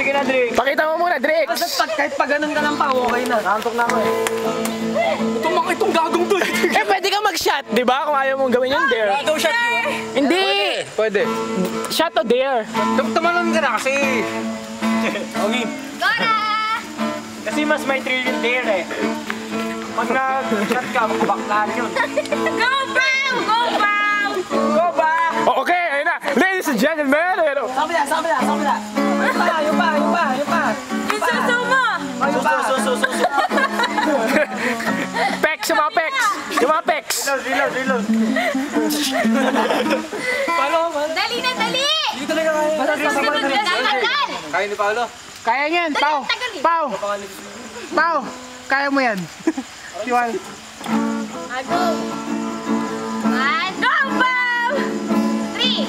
Sige na, Drake. Pakita mo muna, Drake. Kahit pag ganun ka lang pa, okay na. Nakantok na ako eh. Itong gagong to. Eh, pwede ka mag-shot, di ba? Kung ayaw mong gawin yung dare. Ito shot mo. Hindi! Pwede. Shot o dare? Tumalon ka na kasi. Okay. Gora! Kasi mas may thrill yung dare eh. Pag nag-shot ka, makabaklaan yun. Go, Brown! Go, Brown! Go back! Oh, okay, ayun na. Ladies and gentlemen, ayun. Sabi na. Yung pa. Isuso mo! Yung pa. Pecs, yung mga pecs. Yung mga pecs. Reload. Paolo, man. Dali na, dali! Hindi talaga kaya. Susunod ka na, tagal! Kaya ni Paolo. Kaya niyan, Pao. Tagal eh. Pao, kaya mo yan. Siwan. Go! One, go, Brown! 3!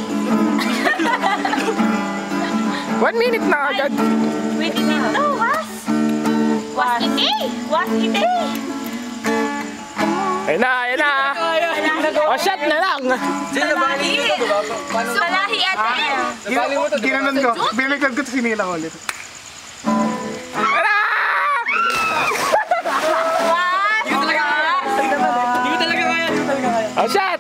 1 minute na agad. Wait a minute. No, was ite? Ayun na. O, shot na lang. Salahi! Salahi ate! Ginanon ko. Binigyan ko ito sinila ko ulit. Ayun na! Hindi ko talaga kaya. O, shot!